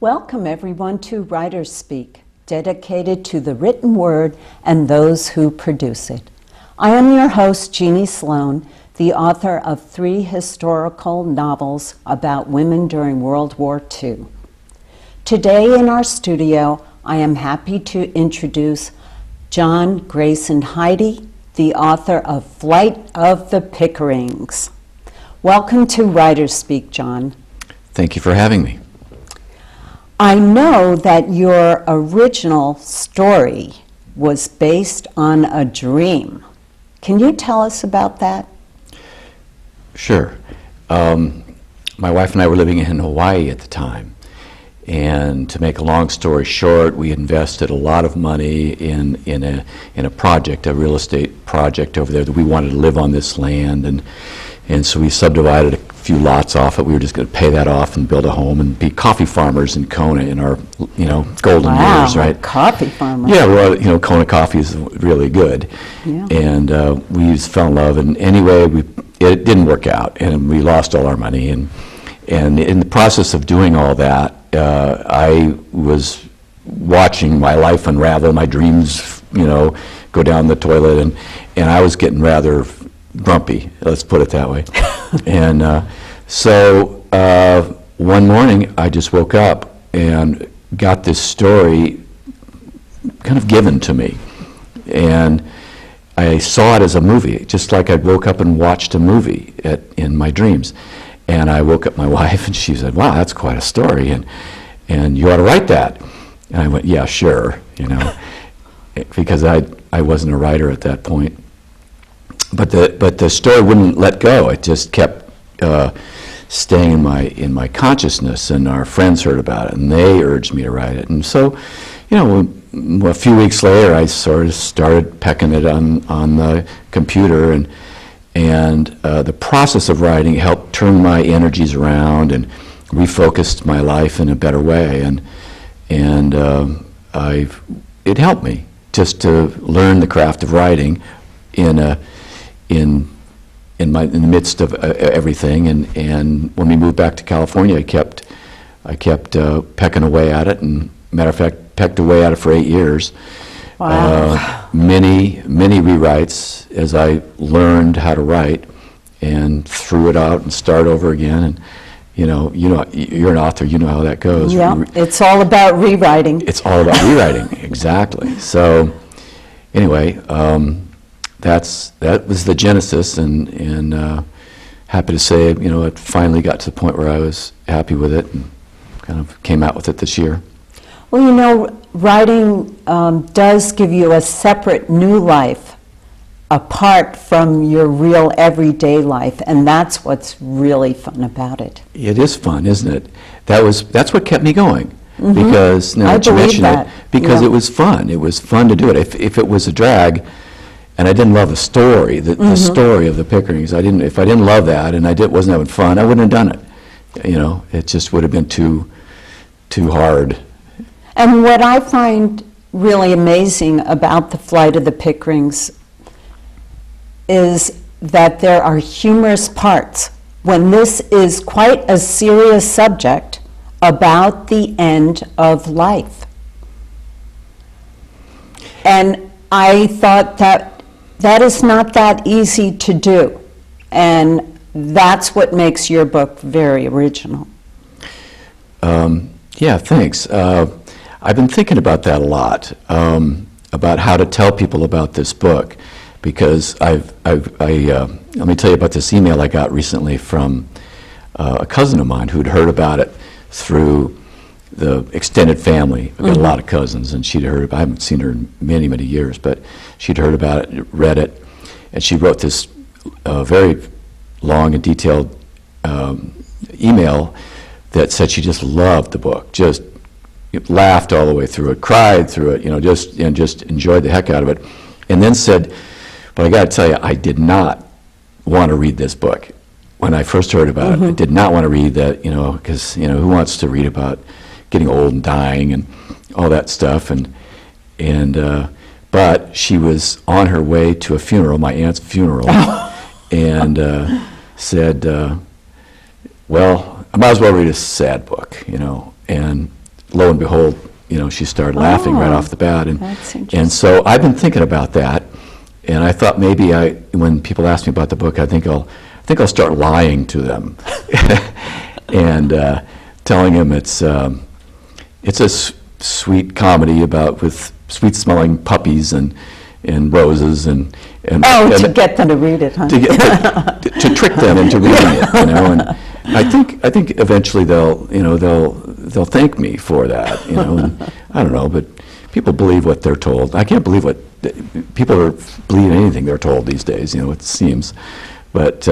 Welcome everyone to WriterSpeak, dedicated to the written word and those who produce it. I am your host, Jeane Slone, the author of 3 historical novels about women during World War II. Today in our studio, I am happy to introduce John Grayson Heide, the author of Flight of the Pickerings. Welcome to WriterSpeak, John. Thank you for having me. I know that your original story was based on a dream. Can you tell us about that? Sure. My wife and I were living in Hawaii at the time, and to make a long story short, we invested a lot of money in a project, a real estate project over there, that we wanted to live on this land, and so we subdivided a few lots off it. We were just going to pay that off and build a home and be coffee farmers in Kona in our, golden years, right? Coffee farmers. Yeah, well, Kona coffee is really good. Yeah. And we just fell in love. And anyway, it didn't work out, and we lost all our money. And in the process of doing all that, I was watching my life unravel, my dreams, go down the toilet, and I was getting rather grumpy, let's put it that way. And so one morning I just woke up and got this story kind of given to me, and I saw it as a movie, just like I woke up and watched a movie in my dreams. And I woke up my wife and she said, "Wow, that's quite a story, and you ought to write that." And I went, "Yeah, sure," because I wasn't a writer at that point. But the story wouldn't let go. It just kept staying in my consciousness, and our friends heard about it, and they urged me to write it. And so, a few weeks later, I sort of started pecking it on the computer, and the process of writing helped turn my energies around and refocused my life in a better way, and it helped me just to learn the craft of writing in the midst of everything, and when we moved back to California, I kept pecking away at it, and matter of fact, pecked away at it for 8 years. Wow. Many rewrites as I learned how to write, and threw it out and start over again. And you're an author, you know how that goes. Yeah, it's all about rewriting. It's all about rewriting, exactly. So anyway, that was the genesis, and happy to say, it finally got to the point where I was happy with it, and kind of came out with it this year. Well, writing does give you a separate new life apart from your real everyday life, and that's what's really fun about it. It is fun, isn't it? That's what kept me going. Mm-hmm. Because now I that you believe mention that. it, because Yeah. it was fun. It was fun to do it. If it was a drag, and I didn't love the story, the story of the Pickerings, if I didn't love that, and wasn't having fun, I wouldn't have done it. It just would have been too hard. And what I find really amazing about the Flight of the Pickerings is that there are humorous parts when this is quite a serious subject about the end of life. And I thought that is not that easy to do, and that's what makes your book very original. Yeah, thanks. I've been thinking about that a lot, about how to tell people about this book, because let me tell you about this email I got recently from a cousin of mine who'd heard about it through the extended family. I've got a lot of cousins, and she'd heard. I haven't seen her in many, many years, but she'd heard about it, read it, and she wrote this very long and detailed email that said she just loved the book, just laughed all the way through it, cried through it, just enjoyed the heck out of it, and then said, "But I got to tell you, I did not want to read this book when I first heard about it. I did not want to read that, because who wants to read about getting old and dying and all that stuff?" But she was on her way to a funeral, my aunt's funeral, and said, "Well, I might as well read a sad book, and lo and behold, she started laughing right off the bat. That's interesting. And so I've been thinking about that, and I thought maybe when people ask me about the book, I think I'll start lying to them and telling them it's a sweet comedy with sweet-smelling puppies and roses and to get them to read it, huh? To trick them into reading it, And I think eventually they'll thank me for that, And I don't know, but people believe what they're told. I can't believe what people believe anything they're told these days. It seems, but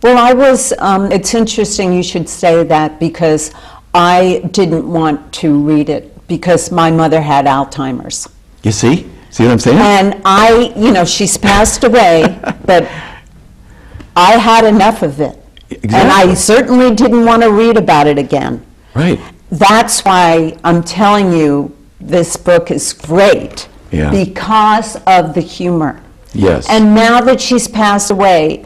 it's interesting you should say that, because I didn't want to read it because my mother had Alzheimer's. You see what I'm saying? And she's passed away, but I had enough of it. Exactly. And I certainly didn't want to read about it again. Right. That's why I'm telling you this book is great, because of the humor. Yes. And now that she's passed away,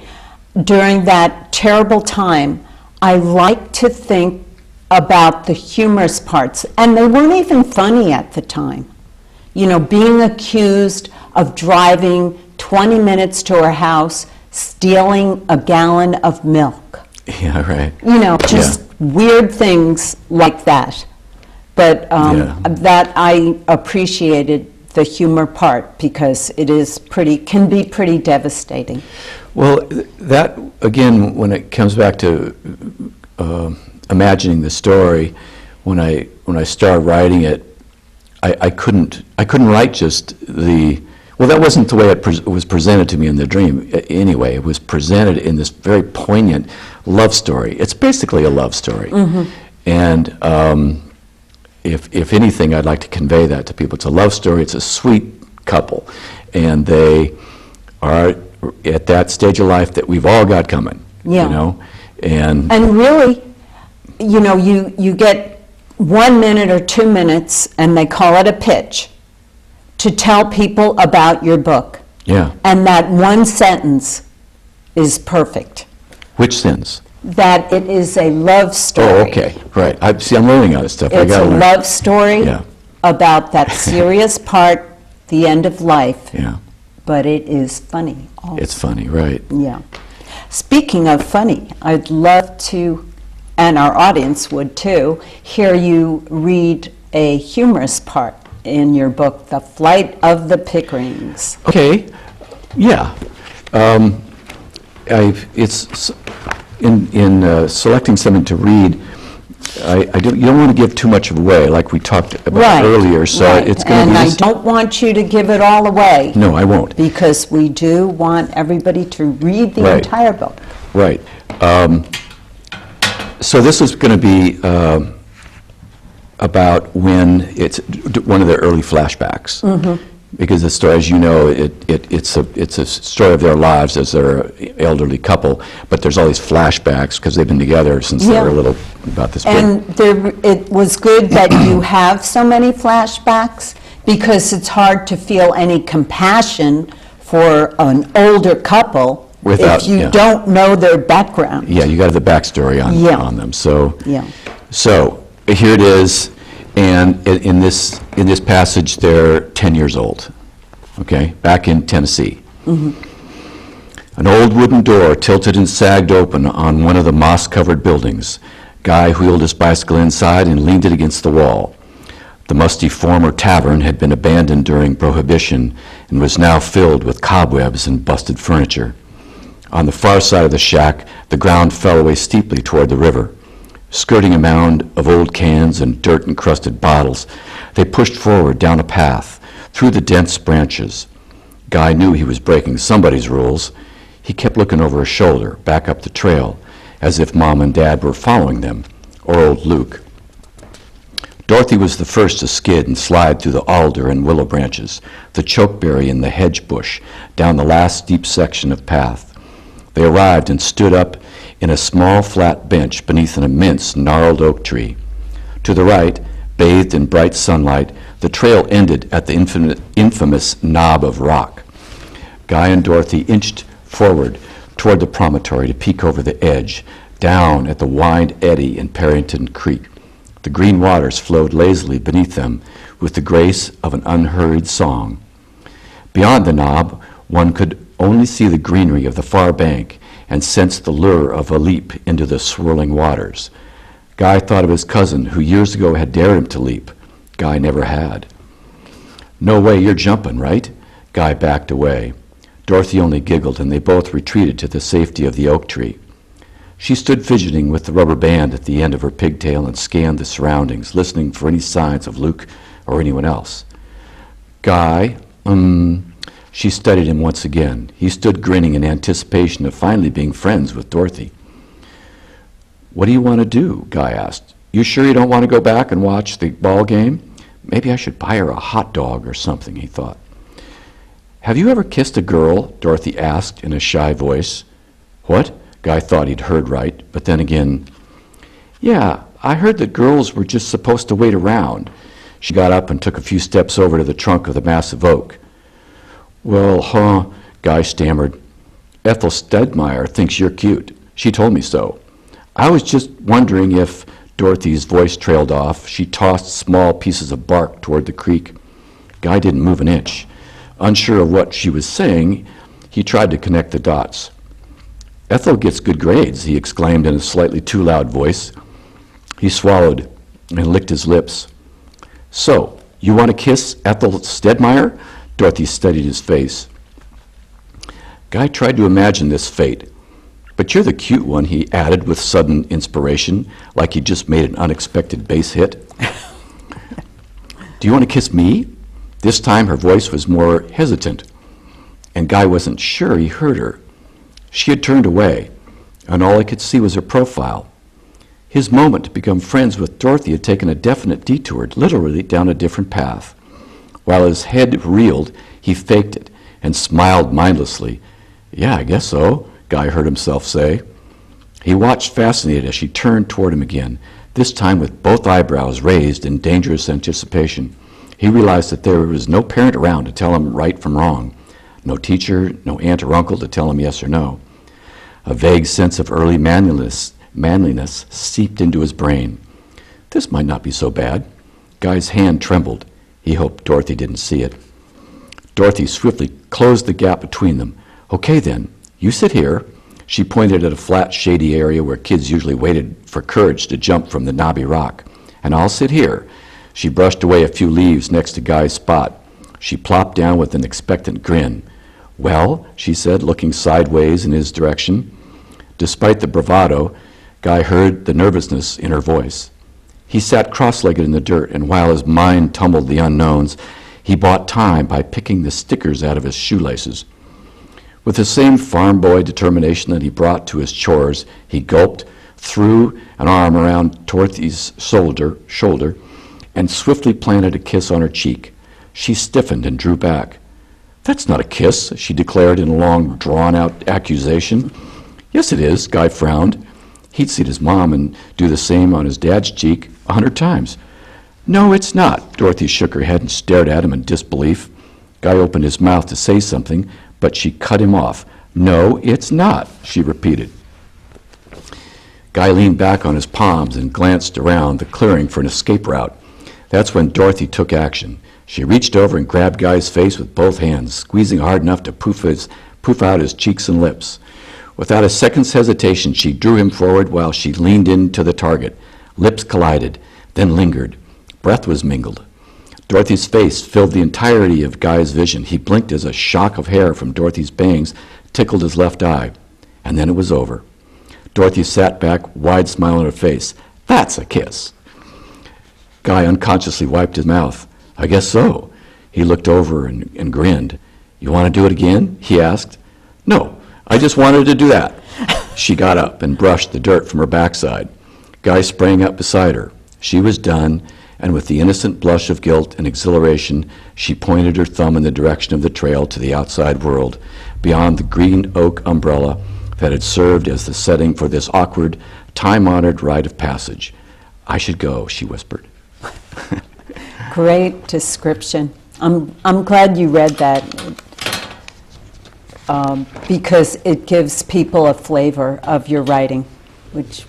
during that terrible time, I like to think about the humorous parts. And they weren't even funny at the time. Being accused of driving 20 minutes to her house, stealing a gallon of milk. Yeah, right. Just weird things like that. But that I appreciated the humor part, because it can be pretty devastating. Well, that, again, when it comes back to imagining the story, when I started writing it, I couldn't write just that wasn't the way it was presented to me in the dream anyway. It was presented in this very poignant love story. It's basically a love story. Mm-hmm. And if anything, I'd like to convey that to people. It's a love story. It's a sweet couple. And they are at that stage of life that we've all got coming. Yeah. And really, you get 1 minute or 2 minutes, and they call it a pitch, to tell people about your book. Yeah. And that one sentence is perfect. Which sentence? That it is a love story. Oh, okay, right. I'm learning all this stuff. It's a love story Yeah. about that serious part, the end of life. Yeah. But it is funny also. It's funny, right. Yeah. Speaking of funny, I'd love to, and our audience would too, hear you read a humorous part in your book, The Flight of the Pickerings. Okay, yeah. It's in selecting something to read, you don't want to give too much away, like we talked about earlier. So it's going to be. And I don't want you to give it all away. No, I won't. Because we do want everybody to read the entire book. Right. So this is going to be about when it's one of their early flashbacks. Mm-hmm. Because the story, as you know, it's a story of their lives as their elderly couple, but there's all these flashbacks because they've been together since they were little, about this point. And it was good that you have so many flashbacks, because it's hard to feel any compassion for an older couple if you don't know their background. Yeah, you got the backstory on them. So here it is. And in this passage, they're 10 years old, okay, back in Tennessee. Mm-hmm. An old wooden door tilted and sagged open on one of the moss-covered buildings. Guy wheeled his bicycle inside and leaned it against the wall. The musty former tavern had been abandoned during Prohibition and was now filled with cobwebs and busted furniture. On the far side of the shack, the ground fell away steeply toward the river. Skirting a mound of old cans and dirt-encrusted bottles, they pushed forward down a path, through the dense branches. Guy knew he was breaking somebody's rules. He kept looking over his shoulder, back up the trail, as if Mom and Dad were following them, or old Luke. Dorothy was the first to skid and slide through the alder and willow branches, the chokeberry and the hedge bush, down the last steep section of path. They arrived and stood up in a small flat bench beneath an immense gnarled oak tree. To the right, bathed in bright sunlight, the trail ended at the infamous knob of rock. Guy and Dorothy inched forward toward the promontory to peek over the edge, down at the wide eddy in Parrington Creek. The green waters flowed lazily beneath them with the grace of an unhurried song. Beyond the knob, one could only see the greenery of the far bank and sense the lure of a leap into the swirling waters. Guy thought of his cousin, who years ago had dared him to leap. Guy never had. "No way you're jumping, right?" Guy backed away. Dorothy only giggled, and they both retreated to the safety of the oak tree. She stood fidgeting with the rubber band at the end of her pigtail and scanned the surroundings, listening for any signs of Luke or anyone else. "Guy, She studied him once again. He stood grinning in anticipation of finally being friends with Dorothy. "What do you want to do?" Guy asked. "You sure you don't want to go back and watch the ball game? Maybe I should buy her a hot dog or something," he thought. "Have you ever kissed a girl?" Dorothy asked in a shy voice. "What?" Guy thought he'd heard right, but then again, "Yeah, I heard that girls were just supposed to wait around." She got up and took a few steps over to the trunk of the massive oak. "Well, Guy stammered. "Ethel Stedmeyer thinks you're cute. She told me so. I was just wondering if—" Dorothy's voice trailed off. She tossed small pieces of bark toward the creek. Guy didn't move an inch. Unsure of what she was saying, he tried to connect the dots. "Ethel gets good grades," he exclaimed in a slightly too loud voice. He swallowed and licked his lips. "So, you want to kiss Ethel Stedmeyer?" Dorothy studied his face. Guy tried to imagine this fate. "But you're the cute one," he added with sudden inspiration, like he'd just made an unexpected base hit. "Do you want to kiss me?" This time her voice was more hesitant, and Guy wasn't sure he heard her. She had turned away, and all he could see was her profile. His moment to become friends with Dorothy had taken a definite detour, literally down a different path. While his head reeled, he faked it and smiled mindlessly. "Yeah, I guess so," Guy heard himself say. He watched fascinated as she turned toward him again, this time with both eyebrows raised in dangerous anticipation. He realized that there was no parent around to tell him right from wrong, no teacher, no aunt or uncle to tell him yes or no. A vague sense of early manliness seeped into his brain. This might not be so bad. Guy's hand trembled. He hoped Dorothy didn't see it. Dorothy swiftly closed the gap between them. "Okay then, you sit here." She pointed at a flat, shady area where kids usually waited for courage to jump from the knobby rock. "And I'll sit here." She brushed away a few leaves next to Guy's spot. She plopped down with an expectant grin. "Well," she said, looking sideways in his direction. Despite the bravado, Guy heard the nervousness in her voice. He sat cross-legged in the dirt, and while his mind tumbled the unknowns, he bought time by picking the stickers out of his shoelaces. With the same farm boy determination that he brought to his chores, he gulped, threw an arm around Dorothy's shoulder, and swiftly planted a kiss on her cheek. She stiffened and drew back. "That's not a kiss," she declared in a long, drawn-out accusation. "Yes, it is," Guy frowned. He'd seen his mom and do the same on his dad's cheek 100 times. "No, it's not." Dorothy shook her head and stared at him in disbelief. Guy opened his mouth to say something, but she cut him off. "No, it's not," she repeated. Guy leaned back on his palms and glanced around the clearing for an escape route. That's when Dorothy took action. She reached over and grabbed Guy's face with both hands, squeezing hard enough to poof out his cheeks and lips. Without a second's hesitation, she drew him forward while she leaned into the target. Lips collided, then lingered. Breath was mingled. Dorothy's face filled the entirety of Guy's vision. He blinked as a shock of hair from Dorothy's bangs tickled his left eye. And then it was over. Dorothy sat back, wide smile on her face. "That's a kiss." Guy unconsciously wiped his mouth. "I guess so." He looked over and grinned. "You want to do it again?" he asked. "No, I just wanted to do that." She got up and brushed the dirt from her backside. Guy sprang up beside her. She was done, and with the innocent blush of guilt and exhilaration, she pointed her thumb in the direction of the trail to the outside world, beyond the green oak umbrella that had served as the setting for this awkward, time-honored rite of passage. "I should go," she whispered. Great description. I'm glad you read that because it gives people a flavor of your writing, which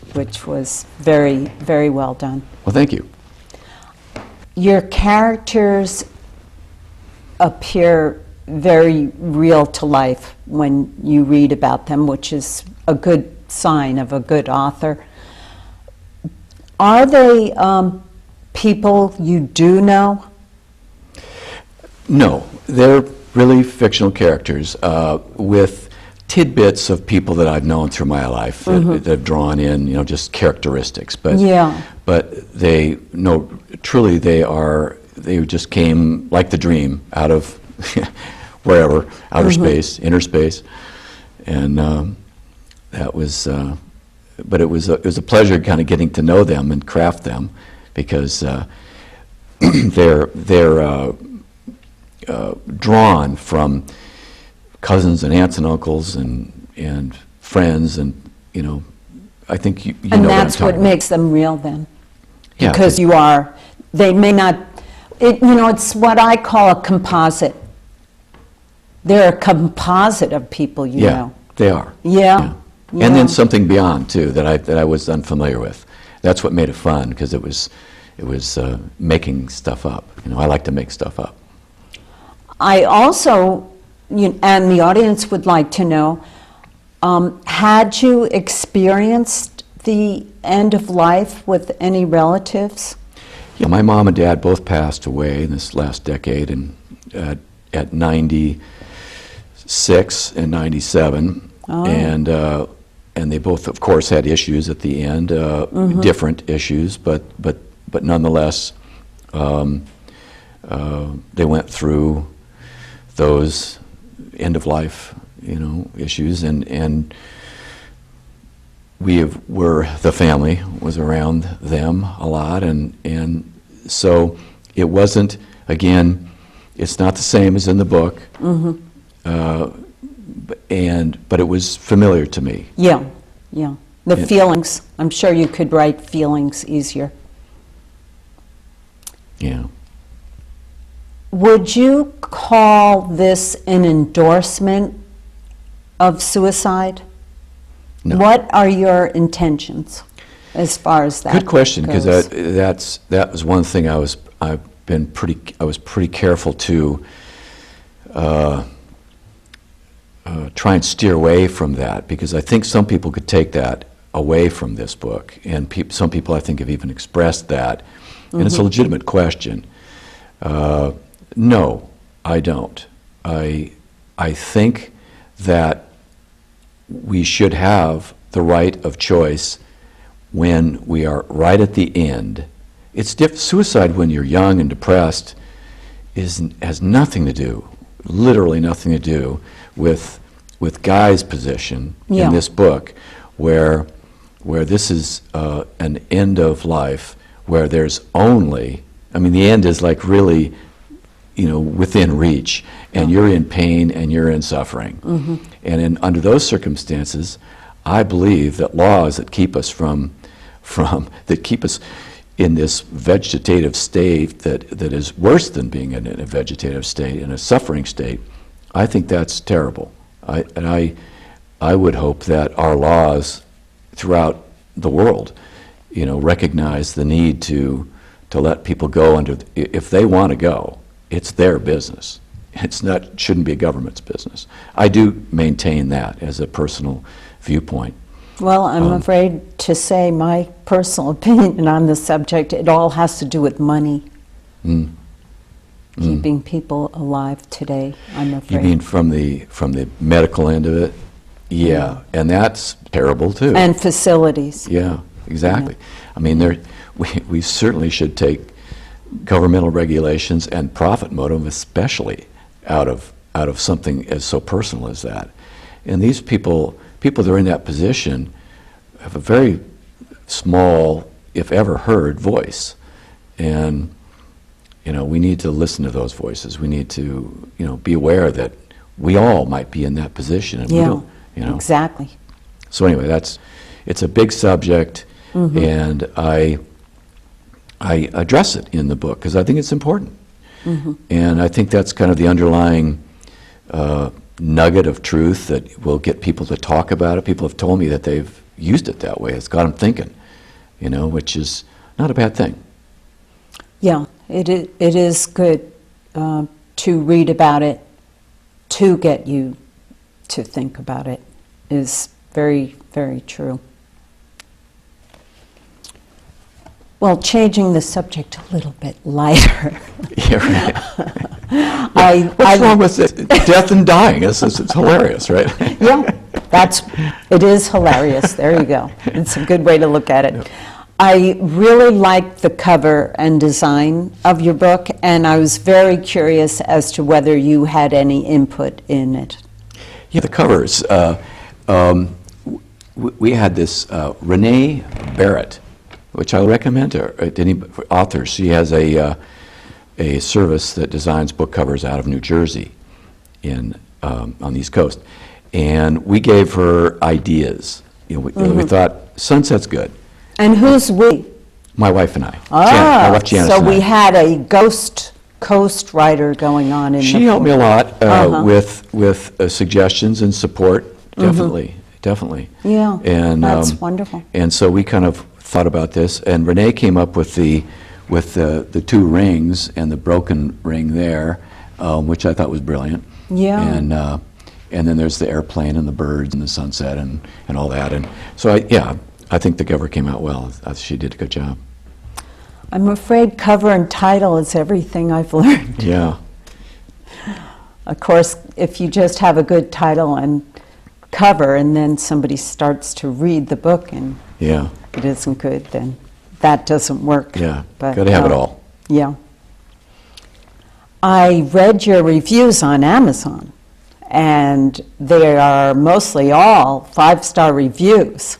was very, very well done. Well, thank you. Your characters appear very real to life when you read about them, which is a good sign of a good author. Are they people you do know? No, they're really fictional characters with tidbits of people that I've known through my life that have drawn in, just characteristics. But Yeah. but they, no, truly they just came like the dream out of wherever, outer space, inner space, and that was. But it was a pleasure kind of getting to know them and craft them, because they're drawn from cousins and aunts and uncles and friends, and I think you And know that's what I'm what talking makes them real then. Yeah, Because they may not, it's what I call a composite. They're a composite of people you yeah, know. they are. Yeah. And then something beyond too that I was unfamiliar with. That's what made it fun, because it was making stuff up. I like to make stuff up. I also, and the audience would like to know, had you experienced the end of life with any relatives? Yeah, my mom and dad both passed away in this last decade, and at 96 and 97, and they both, of course, had issues at the end, different issues, but nonetheless, they went through those end of life, issues, and the family was around them a lot, and so it wasn't, again, it's not the same as in the book, but it was familiar to me. Yeah. The feelings. I'm sure you could write feelings easier. Yeah. Would you call this an endorsement of suicide? No. What are your intentions as far as that Good question, because goes? that was one thing I was pretty careful to try and steer away from that, because I think some people could take that away from this book, and some people I think have even expressed that, and it's a legitimate question. No, I don't. I think that we should have the right of choice when we are right at the end. Suicide when you're young and depressed has nothing to do, literally nothing to do with Guy's position in this book, where this is an end of life where there's only, the end is like really, within reach, and you're in pain and you're in suffering. And under those circumstances, I believe that laws that keep us that keep us in this vegetative state that is worse than being in a vegetative state, in a suffering state, I think that's terrible. I would hope that our laws throughout the world, recognize the need to let people go if they want to go. It's their business. Shouldn't be a government's business. I do maintain that as a personal viewpoint. Well, I'm afraid to say my personal opinion on the subject, it all has to do with money. Keeping people alive today, I'm afraid. You mean from the medical end of it? Yeah, and that's terrible too. And facilities. Yeah, exactly. We certainly should take governmental regulations and profit motive especially out of something as so personal as that. And these people that are in that position have a very small, if ever heard, voice. And we need to listen to those voices. We need to be aware that we all might be in that position, and we don't, Exactly. So anyway, it's a big subject, and I address it in the book because I think it's important. And I think that's kind of the underlying nugget of truth that will get people to talk about it. People have told me that they've used it that way. It's got them thinking, which is not a bad thing. Yeah, it is good to read about it, to get you to think about it, is very, very true. Well, changing the subject a little bit lighter. Yeah, right. What's wrong with it? Death and dying? It's hilarious, right? Yeah, it is hilarious. There you go. It's a good way to look at it. Yep. I really liked the cover and design of your book, and I was very curious as to whether you had any input in it. Yeah, the covers. We had this Renee Barrett, which I recommend to any authors. She has a service that designs book covers out of New Jersey on the East Coast. And we gave her ideas. We thought, sunset's good. And who's we? My wife and I. Ah, my wife Janice so and we I. had a ghost coast writer going on in She the helped me a lot with suggestions and support, definitely. Yeah, and that's wonderful. And so we kind of thought about this, and Renee came up with the two rings and the broken ring there, which I thought was brilliant. Yeah. And then there's the airplane and the birds and the sunset and all that. And so I think the cover came out well. She did a good job. I'm afraid cover and title is everything I've learned. Yeah. Of course, if you just have a good title and cover and then somebody starts to read the book and it isn't good, then that doesn't work. Yeah, but got to have it all. Yeah. I read your reviews on Amazon, and they are mostly all 5-star reviews.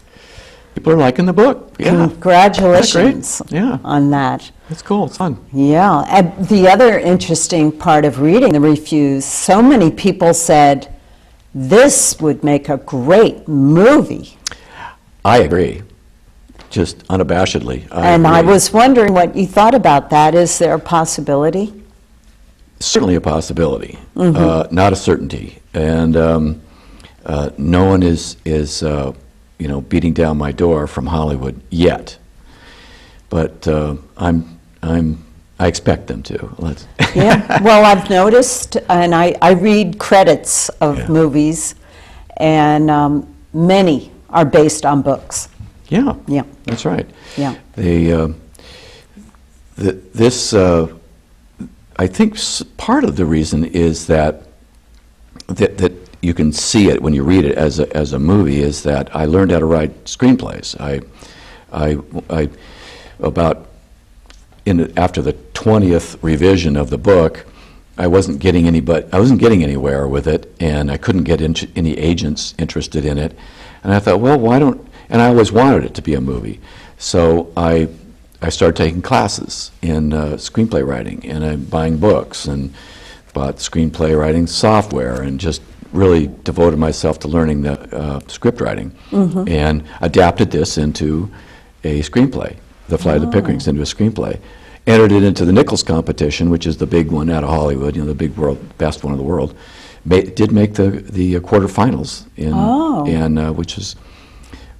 People are liking the book. Yeah. Congratulations on that. That's cool. It's fun. Yeah. And the other interesting part of reading the reviews, so many people said, this would make a great movie. I agree, just unabashedly. I was wondering what you thought about that. Is there a possibility? Certainly a possibility, not a certainty. And no one is beating down my door from Hollywood yet. But I expect them to. Yeah, well, I've noticed, and I read credits of movies, and many are based on books. Yeah, yeah, that's right. Yeah, I think part of the reason is that you can see it when you read it as a movie is that I learned how to write screenplays. After the 20th revision of the book, I wasn't getting anywhere with it, and I couldn't get any agents interested in it. And I thought, well, why don't? And I always wanted it to be a movie, so I started taking classes in screenplay writing, and I'm buying books and bought screenplay writing software, and just really devoted myself to learning the script writing, and adapted this into a screenplay. The Flight of the Pickerings into a screenplay. Entered it into the Nichols competition, which is the big one out of Hollywood, the big best one in the world. Did make the quarterfinals,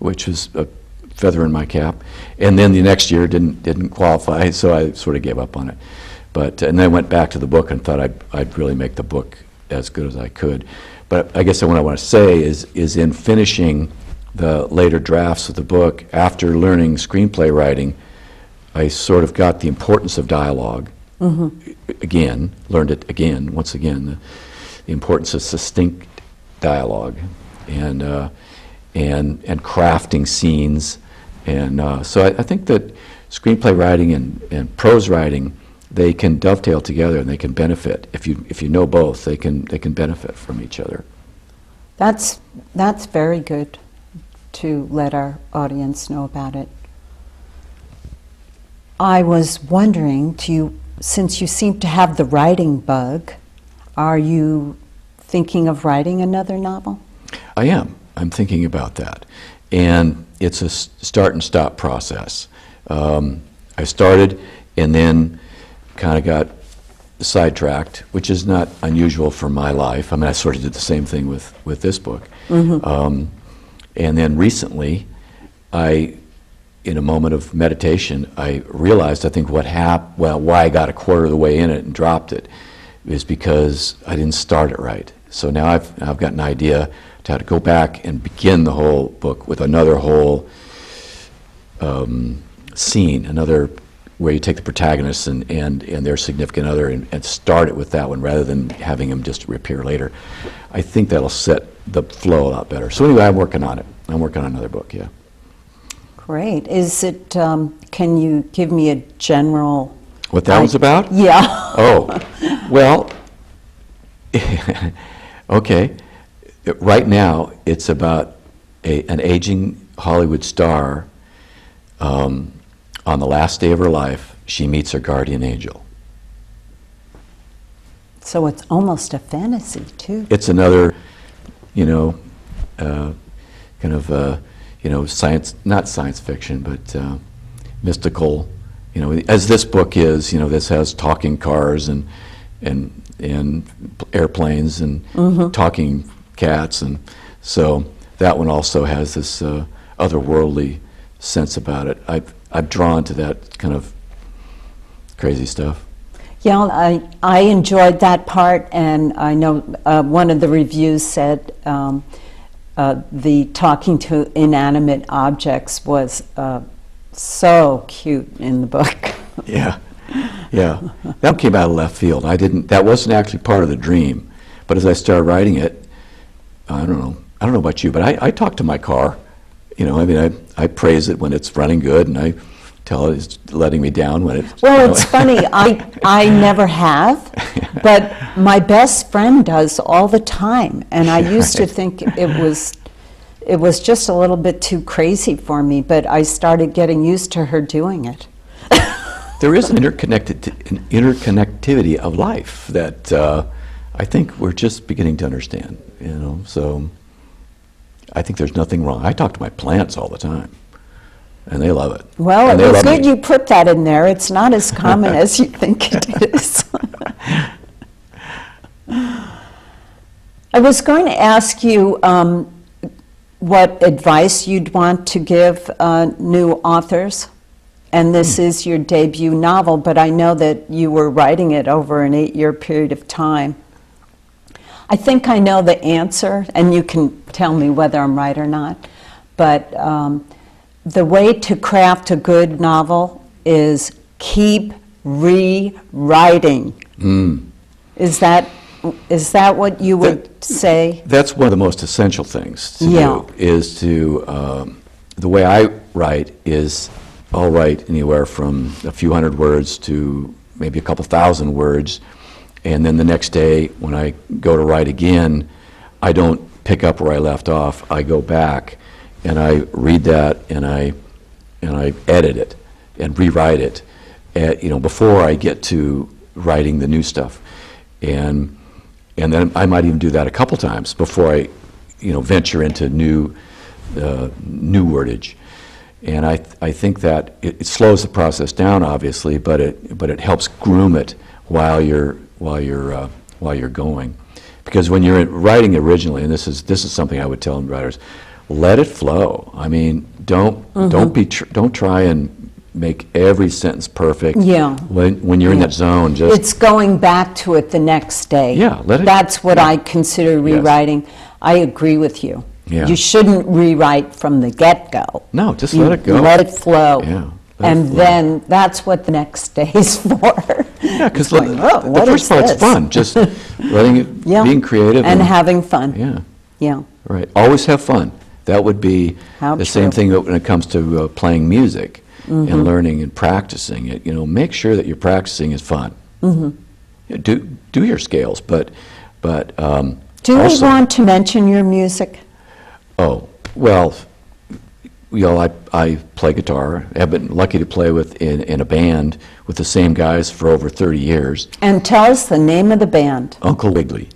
which was a feather in my cap. And then the next year didn't qualify, so I sort of gave up on it. And then I went back to the book and thought I'd really make the book as good as I could. But I guess what I want to say is in finishing the later drafts of the book, after learning screenplay writing, I sort of got the importance of dialogue again, learned it again, once again, the importance of succinct dialogue and crafting scenes. And so I think that screenplay writing and prose writing, they can dovetail together and they can benefit. If you know both, they can benefit from each other. That's very good to let our audience know about it. I was wondering, since you seem to have the writing bug, are you thinking of writing another novel? I am. I'm thinking about that. And it's a start and stop process. I started and then kind of got sidetracked, which is not unusual for my life. I mean, I sort of did the same thing with this book. And then recently, I in a moment of meditation, I realized, I think, why I got a quarter of the way in it and dropped it is because I didn't start it right. So now I've got an idea to how to go back and begin the whole book with another whole scene, another where you take the protagonist and their significant other and start it with that one rather than having them just reappear later. I think that'll set the flow a lot better. So anyway, I'm working on it. I'm working on another book, yeah. Great. Is it, can you give me a general... What that was about? Yeah. Oh, well, okay. Right now, it's about an aging Hollywood star. On the last day of her life, she meets her guardian angel. So it's almost a fantasy, too. It's another, kind of, science, not science fiction, but mystical, as this book is, this has talking cars and airplanes and talking cats, and so that one also has this otherworldly sense about it. I'm drawn to that kind of crazy stuff. Yeah, I enjoyed that part, and I know one of the reviews said the talking to inanimate objects was so cute in the book. Yeah, that came out of left field. That wasn't actually part of the dream, but as I started writing it, I don't know about you, but I talk to my car. I praise it when it's running good, and I tell it it's letting me down when it's... Well, it's funny. I never have, but my best friend does all the time, and I used to think it was just a little bit too crazy for me, but I started getting used to her doing it. There is an interconnectivity of life that I think we're just beginning to understand, so I think there's nothing wrong. I talk to my plants all the time, and they love it. Well, it was good you put that in there. It's not as common as you think it is. I was going to ask you what advice you'd want to give new authors, and this is your debut novel, but I know that you were writing it over an 8-year period of time. I think I know the answer, and you can tell me whether I'm right or not, but the way to craft a good novel is keep rewriting. Is that what you would say? That's one of the most essential things to do, is to, the way I write is I'll write anywhere from a few hundred words to maybe a couple thousand words, and then the next day when I go to write again, I don't pick up where I left off. I go back and I read that and I edit it and rewrite it, before I get to writing the new stuff, and then I might even do that a couple times before I, venture into new wordage. And I think that it slows the process down, obviously, but it helps groom it while you're going, because when you're writing originally, and this is something I would tell writers, let it flow. I mean, don't try and make every sentence perfect. Yeah. When you're in that zone, just it's going back to it the next day. Yeah, let it. That's what I consider rewriting. Yes. I agree with you. Yeah. You shouldn't rewrite from the get-go. No, just let it go. Let it flow. Yeah. And then that's what the next day is for. Yeah, because the first part's fun, just letting it, being creative. And having fun. Yeah. Yeah. Right. Always have fun. That would be same thing when it comes to playing music and learning and practicing it. Make sure that your practicing is fun. Do your scales, but do we want to mention your music? Oh, well, I play guitar. I've been lucky to play in a band with the same guys for over 30 years. And tell us the name of the band. Uncle Wiggly.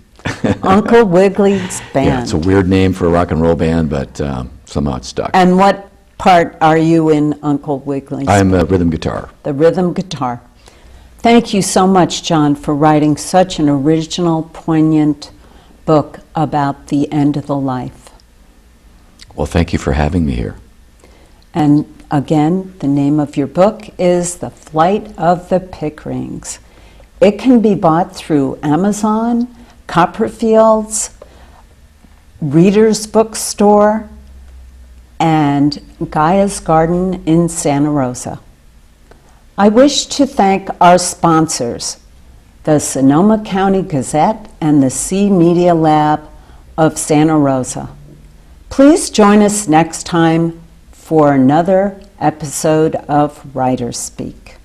Uncle Wiggly's Band. Yeah, it's a weird name for a rock and roll band, but somehow it stuck. And what part are you in Uncle Wiggly's I'm a rhythm guitar. The rhythm guitar. Thank you so much, John, for writing such an original, poignant book about the end of the life. Well, thank you for having me here. And again, the name of your book is The Flight of the Pickerings. It can be bought through Amazon, Copperfield's, Reader's Bookstore, and Gaia's Garden in Santa Rosa. I wish to thank our sponsors, the Sonoma County Gazette and the C Media Lab of Santa Rosa. Please join us next time for another episode of WriterSpeak.